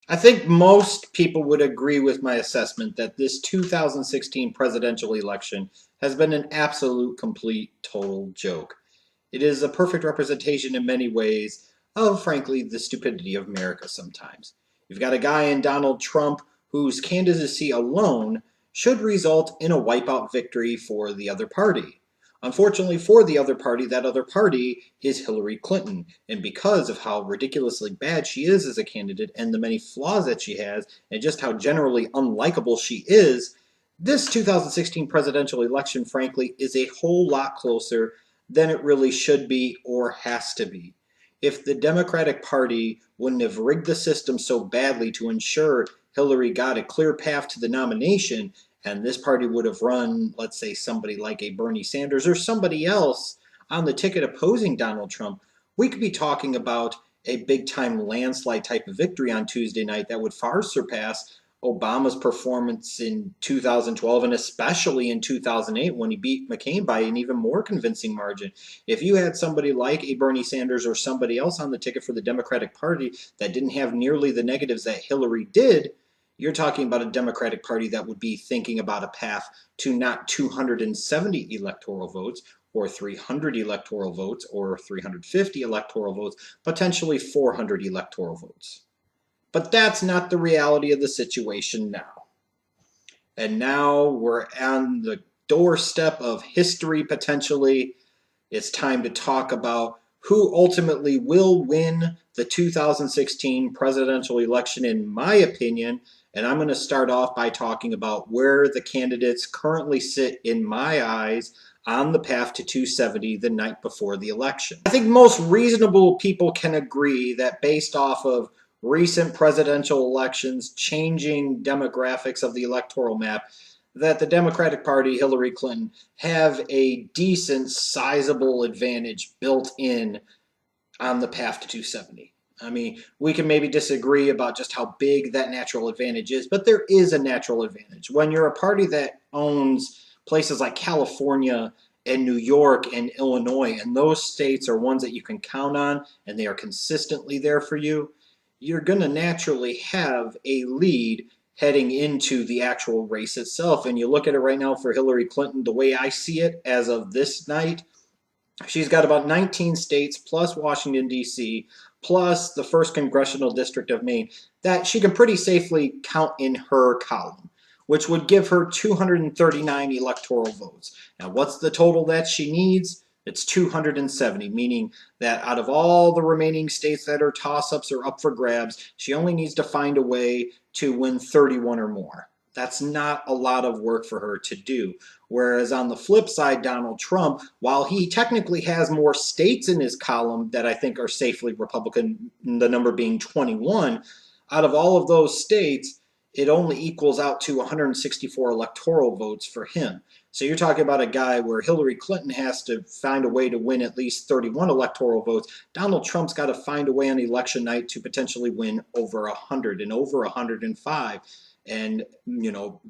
I think most people would agree with my assessment that this 2016 presidential election has been an absolute, complete, total joke. It is a perfect representation in many ways of, frankly, the stupidity of America sometimes. You've got a guy in Donald Trump whose candidacy alone should result in a wipeout victory for the other party. Unfortunately for the other party, that other party is Hillary Clinton. And because of how ridiculously bad she is as a candidate and the many flaws that she has and just how generally unlikable she is, this 2016 presidential election, frankly, is a whole lot closer than it really should be or has to be. If the Democratic Party wouldn't have rigged the system so badly to ensure Hillary got a clear path to the nomination, and this party would have run, let's say, somebody like a Bernie Sanders or somebody else on the ticket opposing Donald Trump, we could be talking about a big time landslide type of victory on Tuesday night that would far surpass Obama's performance in 2012 and especially in 2008 when he beat McCain by an even more convincing margin. If you had somebody like a Bernie Sanders or somebody else on the ticket for the Democratic Party that didn't have nearly the negatives that Hillary did, you're talking about a Democratic Party that would be thinking about a path to not 270 electoral votes or 300 electoral votes or 350 electoral votes, potentially 400 electoral votes. But that's not the reality of the situation now. And now we're on the doorstep of history potentially. It's time to talk about who ultimately will win the 2016 presidential election, in my opinion. And I'm going to start off by talking about where the candidates currently sit, in my eyes, on the path to 270 the night before the election. I think most reasonable people can agree that based off of recent presidential elections, changing demographics of the electoral map, that the Democratic Party, Hillary Clinton, have a decent, sizable advantage built in on the path to 270. I mean, we can maybe disagree about just how big that natural advantage is, but there is a natural advantage. When you're a party that owns places like California and New York and Illinois, and those states are ones that you can count on and they are consistently there for you, you're going to naturally have a lead heading into the actual race itself. And you look at it right now for Hillary Clinton, the way I see it as of this night, she's got about 19 states plus Washington, D.C., plus the first congressional district of Maine that she can pretty safely count in her column, which would give her 239 electoral votes. Now, what's the total that she needs? It's 270, meaning that out of all the remaining states that are toss-ups or up for grabs, she only needs to find a way to win 31 or more. That's not a lot of work for her to do. Whereas on the flip side, Donald Trump, while he technically has more states in his column that I think are safely Republican, the number being 21, out of all of those states, it only equals out to 164 electoral votes for him. So you're talking about a guy where Hillary Clinton has to find a way to win at least 31 electoral votes. Donald Trump's got to find a way on election night to potentially win over 100 and over 105 and,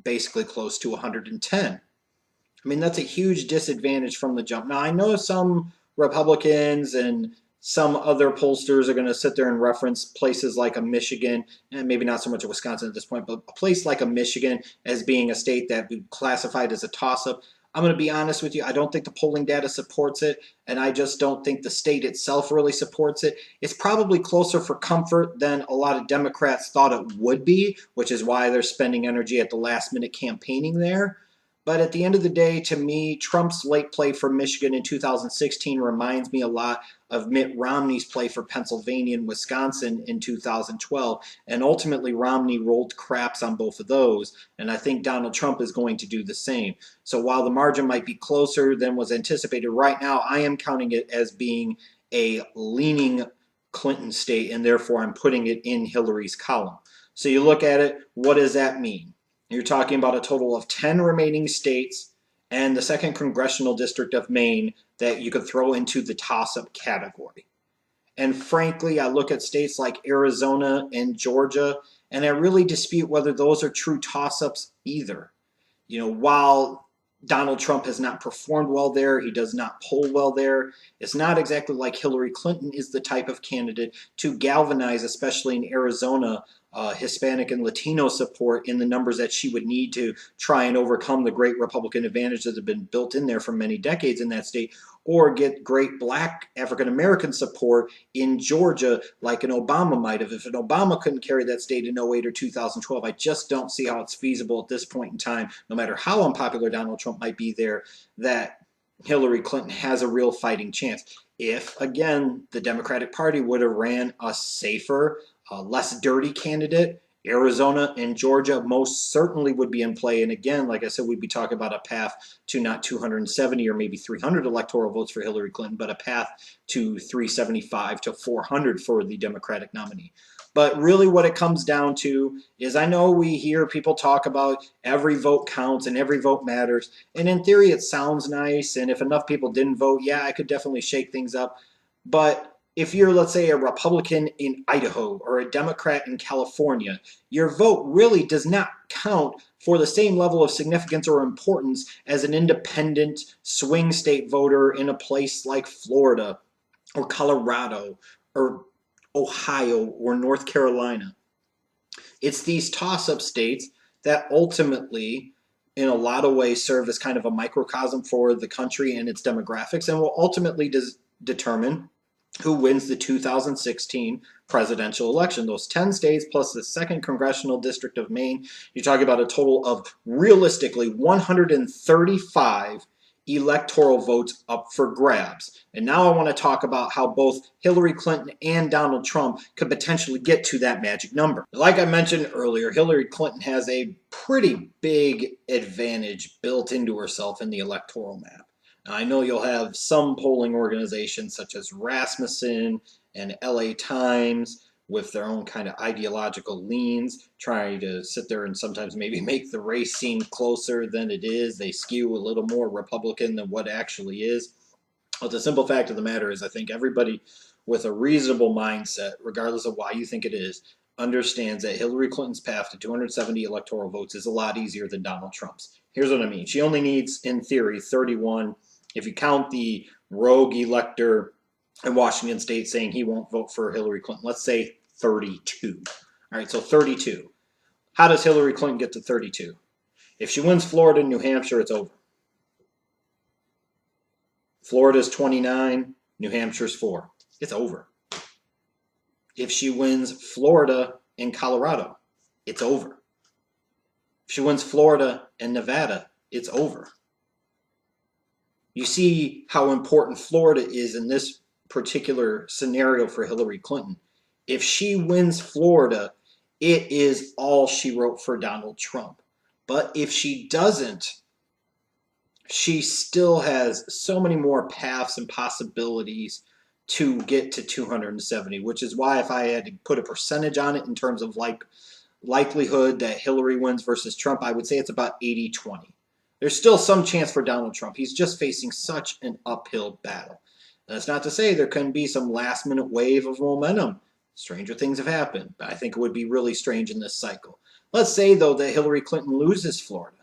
basically close to 110. I mean, that's a huge disadvantage from the jump. Now, I know some Republicans and some other pollsters are going to sit there and reference places like a Michigan, and maybe not so much a Wisconsin at this point, but a place like a Michigan as being a state that would be classified as a toss-up. I'm going to be honest with you. I don't think the polling data supports it, and I just don't think the state itself really supports it. It's probably closer for comfort than a lot of Democrats thought it would be, which is why they're spending energy at the last minute campaigning there. But at the end of the day, to me, Trump's late play for Michigan in 2016 reminds me a lot of Mitt Romney's play for Pennsylvania and Wisconsin in 2012. And ultimately, Romney rolled craps on both of those. And I think Donald Trump is going to do the same. So while the margin might be closer than was anticipated right now, I am counting it as being a leaning Clinton state, and therefore I'm putting it in Hillary's column. So you look at it, what does that mean? You're talking about a total of 10 remaining states and the second congressional district of Maine that you could throw into the toss-up category. And frankly, I look at states like Arizona and Georgia, and I really dispute whether those are true toss-ups either. While Donald Trump has not performed well there, he does not poll well there, it's not exactly like Hillary Clinton is the type of candidate to galvanize, especially in Arizona, Hispanic and Latino support in the numbers that she would need to try and overcome the great Republican advantage that have been built in there for many decades in that state, or get great black African American support in Georgia like an Obama might have. If an Obama couldn't carry that state in 08 or 2012, I just don't see how it's feasible at this point in time, no matter how unpopular Donald Trump might be there, that Hillary Clinton has a real fighting chance. If, again, the Democratic Party would have ran a safer, less dirty candidate, Arizona and Georgia most certainly would be in play. And again, like I said, we'd be talking about a path to not 270 or maybe 300 electoral votes for Hillary Clinton, but a path to 375 to 400 for the Democratic nominee. But really what it comes down to is, I know we hear people talk about every vote counts and every vote matters. And in theory, it sounds nice. And if enough people didn't vote, yeah, I could definitely shake things up. But if you're, let's say, a Republican in Idaho or a Democrat in California, your vote really does not count for the same level of significance or importance as an independent swing state voter in a place like Florida or Colorado or Ohio or North Carolina. It's these toss-up states that ultimately, in a lot of ways, serve as kind of a microcosm for the country and its demographics, and will ultimately determine who wins the 2016 presidential election. Those 10 states plus the 2nd Congressional District of Maine, you're talking about a total of realistically 135 electoral votes up for grabs. And now I want to talk about how both Hillary Clinton and Donald Trump could potentially get to that magic number. Like I mentioned earlier, Hillary Clinton has a pretty big advantage built into herself in the electoral map. Now, I know you'll have some polling organizations such as Rasmussen and LA Times with their own kind of ideological leans, trying to sit there and sometimes maybe make the race seem closer than it is. They skew a little more Republican than what actually is. But the simple fact of the matter is, I think everybody with a reasonable mindset, regardless of why you think it is, understands that Hillary Clinton's path to 270 electoral votes is a lot easier than Donald Trump's. Here's what I mean. She only needs, in theory, 31. If you count the rogue elector in Washington State saying he won't vote for Hillary Clinton, let's say 32. All right, so 32. How does Hillary Clinton get to 32? If she wins Florida and New Hampshire, it's over. Florida's 29, New Hampshire's 4. It's over. If she wins Florida and Colorado, it's over. If she wins Florida and Nevada, it's over. You see how important Florida is in this particular scenario for Hillary Clinton. If she wins Florida, it is all she wrote for Donald Trump. But if she doesn't, she still has so many more paths and possibilities to get to 270, which is why if I had to put a percentage on it in terms of likelihood that Hillary wins versus Trump, I would say it's about 80-20. There's still some chance for Donald Trump. He's just facing such an uphill battle. That's not to say there couldn't be some last-minute wave of momentum. Stranger things have happened, but I think it would be really strange in this cycle. Let's say, though, that Hillary Clinton loses Florida,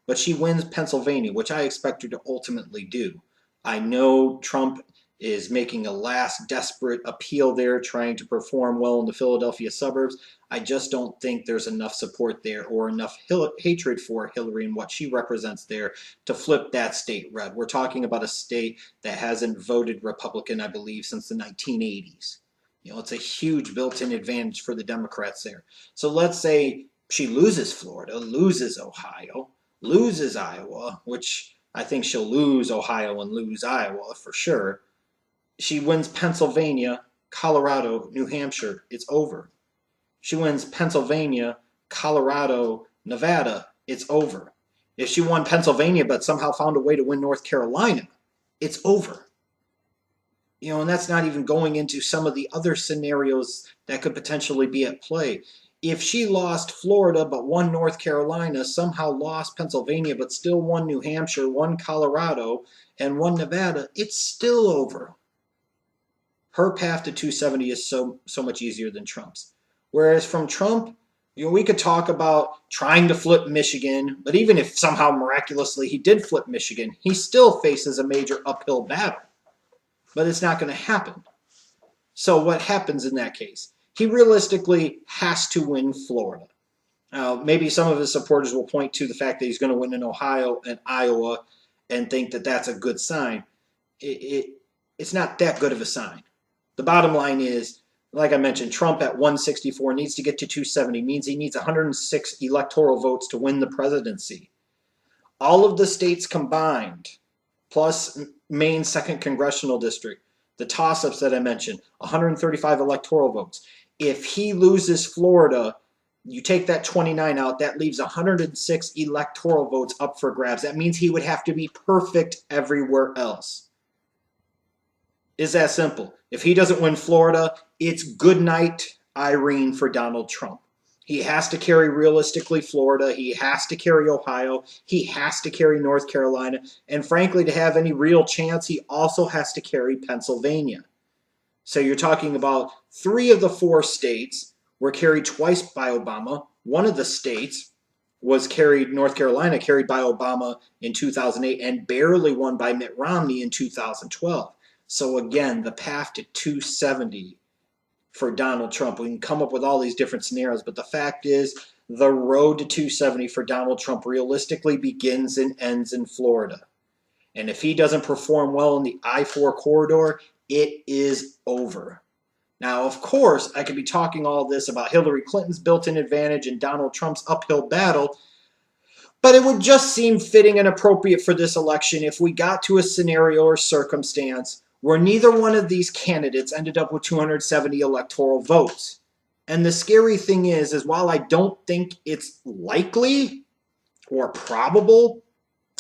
but she wins Pennsylvania, which I expect her to ultimately do. I know Trump is making a last desperate appeal there, trying to perform well in the Philadelphia suburbs. I just don't think there's enough support there or enough hatred for Hillary and what she represents there to flip that state red. We're talking about a state that hasn't voted Republican, I believe, since the 1980s. It's a huge built-in advantage for the Democrats there. So let's say she loses Florida, loses Ohio, loses Iowa, which I think she'll lose Ohio and lose Iowa for sure. She wins Pennsylvania, Colorado, New Hampshire, it's over. She wins Pennsylvania, Colorado, Nevada, it's over. If she won Pennsylvania but somehow found a way to win North Carolina, it's over. And that's not even going into some of the other scenarios that could potentially be at play. If she lost Florida but won North Carolina, somehow lost Pennsylvania but still won New Hampshire, won Colorado, and won Nevada, it's still over. Her path to 270 is so much easier than Trump's. Whereas from Trump, we could talk about trying to flip Michigan, but even if somehow miraculously he did flip Michigan, he still faces a major uphill battle. But it's not going to happen. So what happens in that case? he realistically has to win Florida. Maybe some of his supporters will point to the fact that he's going to win in Ohio and Iowa and think that that's a good sign. It's not that good of a sign. The bottom line is, like I mentioned, Trump at 164 needs to get to 270, means he needs 106 electoral votes to win the presidency. All of the states combined, plus Maine's 2nd congressional district, the toss-ups that I mentioned, 135 electoral votes. If he loses Florida, you take that 29 out, that leaves 106 electoral votes up for grabs. That means he would have to be perfect everywhere else. It's that simple. If he doesn't win Florida, it's good night, Irene, for Donald Trump. He has to carry, realistically, Florida. He has to carry Ohio. He has to carry North Carolina. And frankly, to have any real chance, he also has to carry Pennsylvania. So you're talking about 3 of the 4 states were carried twice by Obama. One of the states was carried, North Carolina, carried by Obama in 2008 and barely won by Mitt Romney in 2012. So again, the path to 270 for Donald Trump. We can come up with all these different scenarios, but the fact is the road to 270 for Donald Trump realistically begins and ends in Florida. And if he doesn't perform well in the I-4 corridor, it is over. Now, of course, I could be talking all this about Hillary Clinton's built-in advantage and Donald Trump's uphill battle, but it would just seem fitting and appropriate for this election if we got to a scenario or circumstance where neither one of these candidates ended up with 270 electoral votes. And the scary thing is while I don't think it's likely or probable,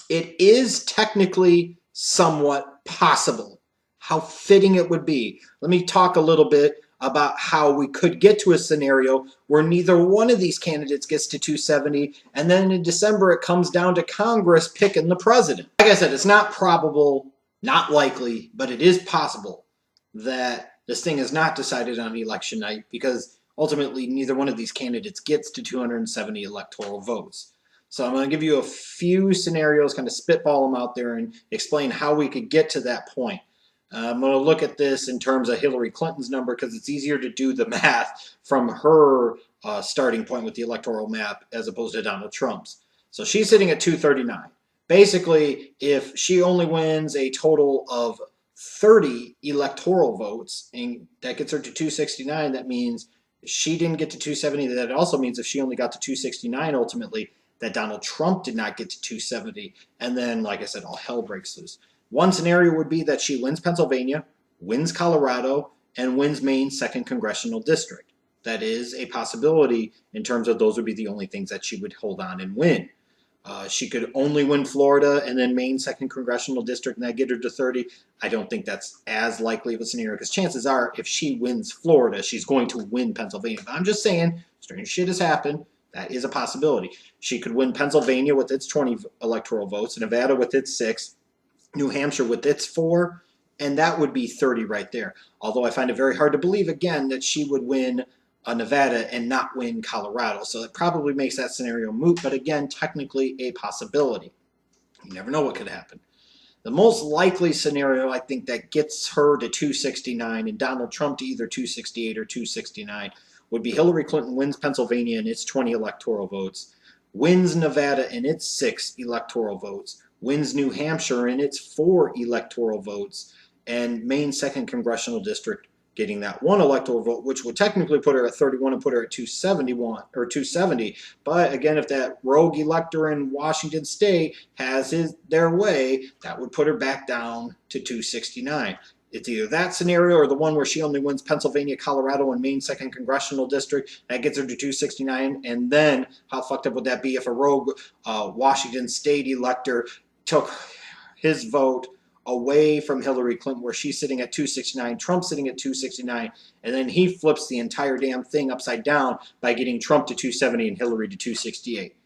it is technically somewhat possible. How fitting it would be. Let me talk a little bit about how we could get to a scenario where neither one of these candidates gets to 270, and then in December it comes down to Congress picking the president. Like I said, it's not probable, not likely, but it is possible that this thing is not decided on election night because ultimately neither one of these candidates gets to 270 electoral votes. So I'm going to give you a few scenarios, kind of spitball them out there and explain how we could get to that point. I'm going to look at this in terms of Hillary Clinton's number because it's easier to do the math from her starting point with the electoral map as opposed to Donald Trump's. So she's sitting at 239. Basically, if she only wins a total of 30 electoral votes, and that gets her to 269, that means she didn't get to 270. That also means if she only got to 269 ultimately, that Donald Trump did not get to 270. And then, like I said, all hell breaks loose. One scenario would be that she wins Pennsylvania, wins Colorado, and wins Maine's 2nd congressional district. That is a possibility in terms of those would be the only things that she would hold on and win. She could only win Florida and then Maine's 2nd congressional district, and that get her to 30. I don't think that's as likely of a scenario because chances are if she wins Florida, she's going to win Pennsylvania. But I'm just saying, strange shit has happened. That is a possibility. She could win Pennsylvania with its 20 electoral votes, Nevada with its 6, New Hampshire with its 4, and that would be 30 right there. Although I find it very hard to believe, again, that she would win Nevada and not win Colorado. So it probably makes that scenario moot, but again, technically a possibility. You never know what could happen. The most likely scenario, I think, that gets her to 269 and Donald Trump to either 268 or 269 would be Hillary Clinton wins Pennsylvania in its 20 electoral votes, wins Nevada in its 6 electoral votes, wins New Hampshire in its 4 electoral votes, and Maine's 2nd congressional district getting that 1 electoral vote, which would technically put her at 31 and put her at 271 or 270. But again, if that rogue elector in Washington State has their way, that would put her back down to 269. It's either that scenario or the one where she only wins Pennsylvania, Colorado, and Maine's 2nd congressional district. That gets her to 269. And then how fucked up would that be if a rogue Washington State elector took his vote away from Hillary Clinton, where she's sitting at 269, Trump's sitting at 269, and then he flips the entire damn thing upside down by getting Trump to 270 and Hillary to 268.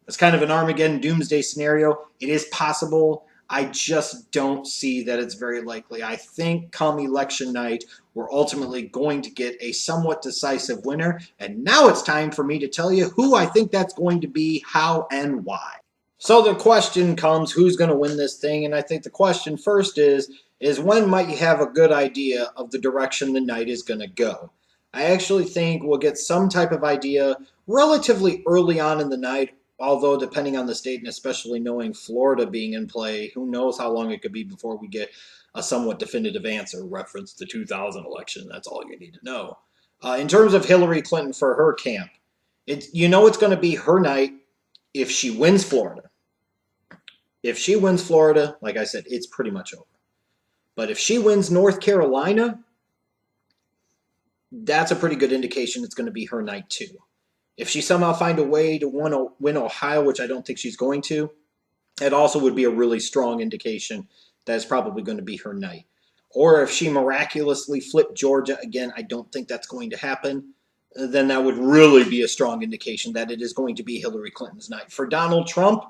It's kind of an Armageddon doomsday scenario. It is possible. I just don't see that it's very likely. I think come election night, we're ultimately going to get a somewhat decisive winner, and now it's time for me to tell you who I think that's going to be, how, and why. So the question comes, who's going to win this thing? And I think the question first is when might you have a good idea of the direction the night is going to go? I actually think we'll get some type of idea relatively early on in the night, although depending on the state and especially knowing Florida being in play, who knows how long it could be before we get a somewhat definitive answer. Reference the 2000 election. That's all you need to know. In terms of Hillary Clinton for her camp, it's going to be her night if she wins Florida. If she wins Florida, like I said, it's pretty much over. But if she wins North Carolina, that's a pretty good indication it's going to be her night too. If she somehow find a way to win Ohio, which I don't think she's going to, it also would be a really strong indication that it's probably going to be her night. Or if she miraculously flipped Georgia, again, I don't think that's going to happen, then that would really be a strong indication that it is going to be Hillary Clinton's night. For Donald Trump,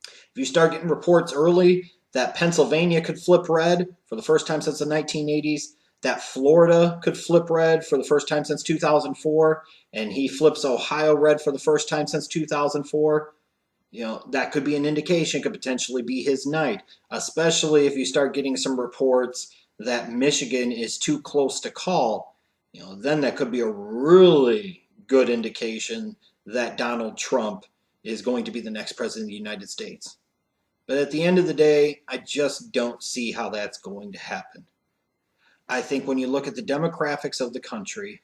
if you start getting reports early that Pennsylvania could flip red for the first time since the 1980s, that Florida could flip red for the first time since 2004, and he flips Ohio red for the first time since 2004, that could be an indication, could potentially be his night, especially if you start getting some reports that Michigan is too close to call. Then that could be a really good indication that Donald Trump is going to be the next president of the United States. But at the end of the day, I just don't see how that's going to happen. I think when you look at the demographics of the country,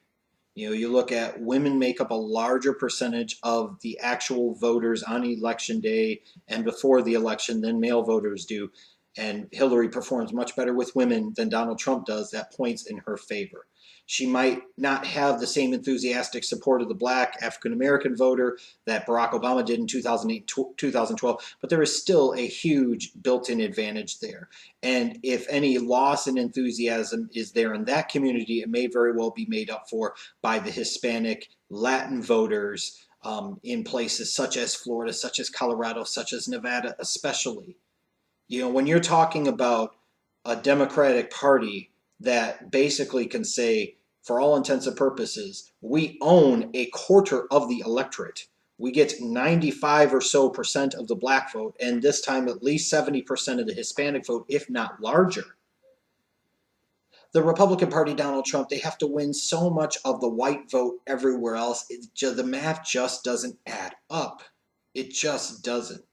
you look at women make up a larger percentage of the actual voters on election day and before the election than male voters do. And Hillary performs much better with women than Donald Trump does. That points in her favor. She might not have the same enthusiastic support of the black African-American voter that Barack Obama did in 2008, 2012, but there is still a huge built-in advantage there. And if any loss in enthusiasm is there in that community, it may very well be made up for by the Hispanic Latin voters in places such as Florida, such as Colorado, such as Nevada especially. When you're talking about a Democratic Party that basically can say, for all intents and purposes, we own a quarter of the electorate. We get 95 or so percent of the black vote, and this time at least 70% of the Hispanic vote, if not larger. The Republican Party, Donald Trump, they have to win so much of the white vote everywhere else. The math just doesn't add up. It just doesn't.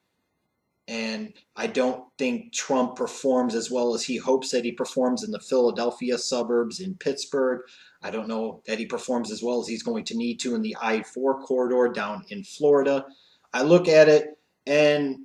And I don't think Trump performs as well as he hopes that he performs in the Philadelphia suburbs, in Pittsburgh. I don't know that he performs as well as he's going to need to in the I-4 corridor down in Florida. I look at it, and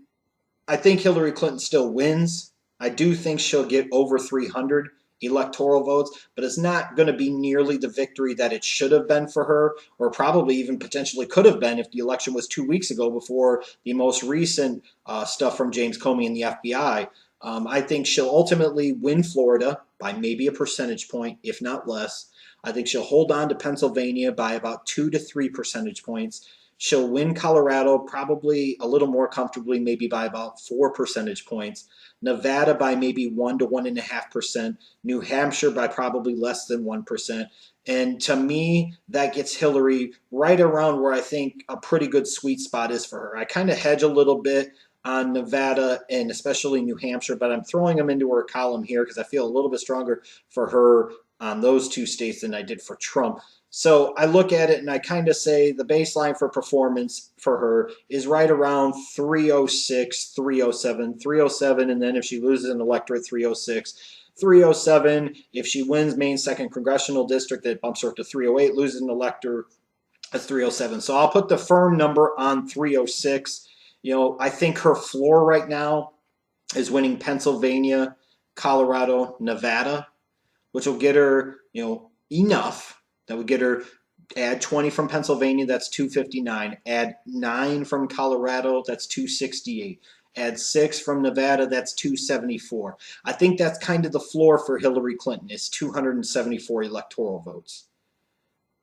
I think Hillary Clinton still wins. I do think she'll get over 300 electoral votes, but it's not going to be nearly the victory that it should have been for her, or probably even potentially could have been if the election was 2 weeks ago before the most recent stuff from James Comey and the FBI. I think she'll ultimately win Florida by maybe a percentage point, if not less. I think she'll hold on to Pennsylvania by about 2 to 3 percentage points. She'll win Colorado probably a little more comfortably, maybe by about 4 percentage points. Nevada by maybe 1 to 1.5%. New Hampshire by probably less than 1%. And to me, that gets Hillary right around where I think a pretty good sweet spot is for her. I kind of hedge a little bit on Nevada and especially New Hampshire, but I'm throwing them into her column here because I feel a little bit stronger for her on those two states than I did for Trump. So I look at it and I kind of say the baseline for performance for her is right around 306, 307, 307, and then if she loses an electorate, 306, 307. If she wins Maine's 2nd Congressional District, that bumps her up to 308, loses an elector, that's 307. So I'll put the firm number on 306. I think her floor right now is winning Pennsylvania, Colorado, Nevada, which will get her, enough. That would get her, add 20 from Pennsylvania, that's 259. Add 9 from Colorado, that's 268. Add 6 from Nevada, that's 274. I think that's kind of the floor for Hillary Clinton, is 274 electoral votes.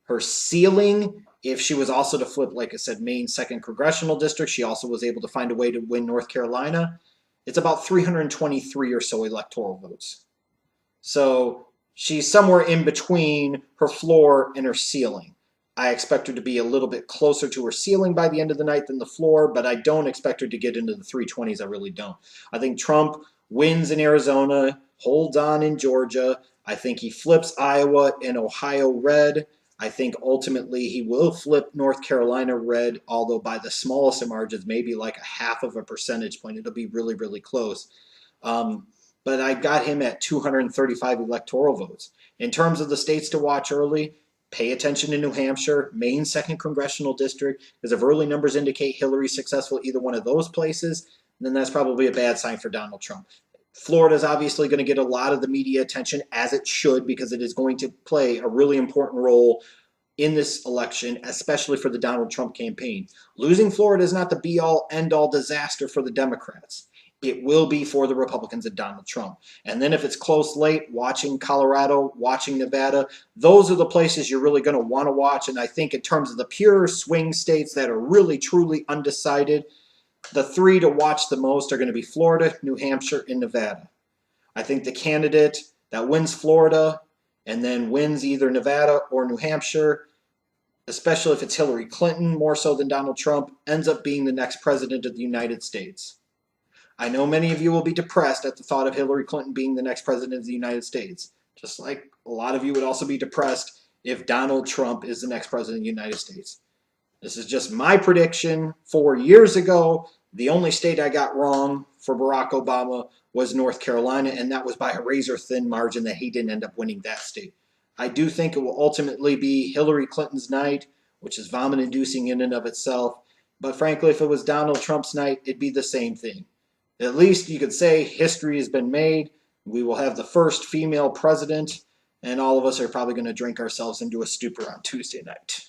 Her ceiling, if she was also to flip, like I said, Maine's 2nd Congressional District, she also was able to find a way to win North Carolina, it's about 323 or so electoral votes. So she's somewhere in between her floor and her ceiling. I expect her to be a little bit closer to her ceiling by the end of the night than the floor, but I don't expect her to get into the 320s. I really don't. I think Trump wins in Arizona, holds on in Georgia. I think he flips Iowa and Ohio red. I think ultimately he will flip North Carolina red, although by the smallest of margins, maybe like a half of a percentage point. It'll be really, really close. Um, but I got him at 235 electoral votes. In terms of the states to watch early, pay attention to New Hampshire, Maine's second congressional district, because if early numbers indicate Hillary's successful either one of those places, then that's probably a bad sign for Donald Trump. Florida is obviously going to get a lot of the media attention, as it should, because it is going to play a really important role in this election, especially for the Donald Trump campaign. Losing Florida is not the be-all, end-all disaster for the Democrats. It will be for the Republicans and Donald Trump. And then if it's close late, watching Colorado, watching Nevada, those are the places you're really going to want to watch. And I think in terms of the pure swing states that are really, truly undecided, the three to watch the most are going to be Florida, New Hampshire, and Nevada. I think the candidate that wins Florida and then wins either Nevada or New Hampshire, especially if it's Hillary Clinton more so than Donald Trump, ends up being the next president of the United States. I know many of you will be depressed at the thought of Hillary Clinton being the next president of the United States, just like a lot of you would also be depressed if Donald Trump is the next president of the United States. This is just my prediction 4 years ago. The only state I got wrong for Barack Obama was North Carolina, and that was by a razor-thin margin that he didn't end up winning that state. I do think it will ultimately be Hillary Clinton's night, which is vomit-inducing in and of itself. But frankly, if it was Donald Trump's night, it'd be the same thing. At least you could say history has been made. We will have the first female president, and all of us are probably going to drink ourselves into a stupor on Tuesday night.